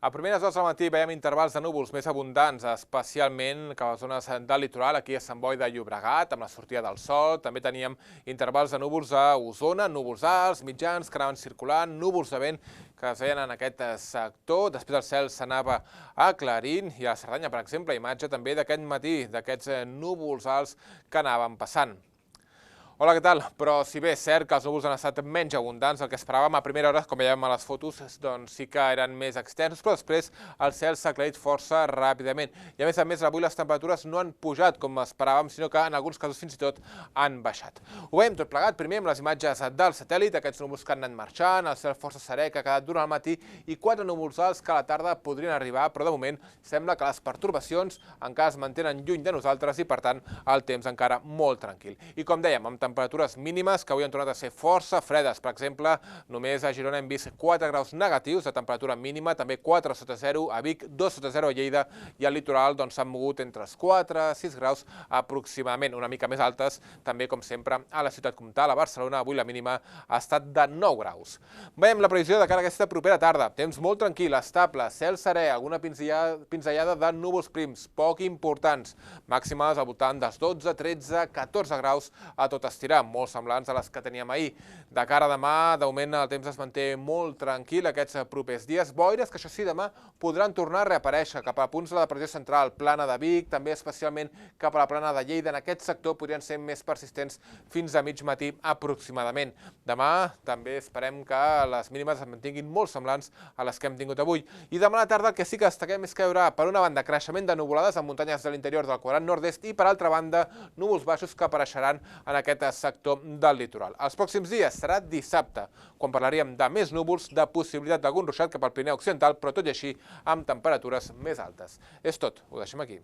A primeres hores del matí veiem intervals de núvols més abundants, especialment cap a les zones del litoral, aquí a Sant Boi de Llobregat, amb la sortida del sol. També teníem intervals de núvols a Osona, núvols alts, mitjans, que anaven circulant, núvols de vent que es veien en aquest sector. Després el cel s'anava aclarint i a la Cerdanya, per exemple, imatge també d'aquest matí, d'aquests núvols alts que anaven passant. Hola, què tal? Però si bé és cert que els núvols han estat menys abundants del que esperàvem, a primera hora, com veiem a les fotos, doncs sí que eren més extensos, però després el cel s'ha aclarit força ràpidament. I a més, avui les temperatures no han pujat com esperàvem, sinó que en alguns casos fins i tot han baixat. Ho veiem tot plegat, primer amb les imatges del satèl·lit, aquests núvols que han anat marxant, el cel força serè que ha quedat durant el matí i 4 núvols alts que a la tarda podrien arribar, però de moment sembla que les pertorbacions encara es mantenen lluny de nosaltres i, per tant, el temps encara molt tranquil. I com dèiem, amb temperatures mínimes que avui han tornat a ser força fredes. Per exemple, només a Girona hem vist 4 graus negatius de temperatura mínima, també 4 sota 0 a Vic, 2 sota 0 a Lleida i al litoral s'han mogut entre els 4 i 6 graus aproximadament, una mica més altes, també com sempre a la ciutat comtal, a Barcelona, avui la mínima ha estat de 9 graus. Veiem la previsió de cara a aquesta propera tarda. Temps molt tranquil, estable, cel serè, alguna pinzellada de núvols prims, poc importants, màximes al voltant dels 12, 13, 14 graus a tot estirar, molt semblants a les que teníem ahir. De cara a demà, de moment el temps es manté molt tranquil aquests propers dies. Boires que, això sí, demà podran tornar a reaparèixer cap a punts de la depressió central, plana de Vic, també especialment cap a la plana de Lleida. En aquest sector podrien ser més persistents fins a mig matí aproximadament. Demà també esperem que les mínimes es mantinguin molt semblants a les que hem tingut avui. I demà a la tarda el que sí que destaquem és que hi haurà, per una banda, creixement de nuvolades en muntanyes de l'interior del quadrant nord-est i, per altra banda, núvols baixos que apareixeran en aquest sector del litoral. Els pròxims dies serà dissabte, quan parlaríem de més núvols, de possibilitat d'algun ruixat cap al Pirineu occidental, però tot i així amb temperatures més altes. És tot, ho deixem aquí.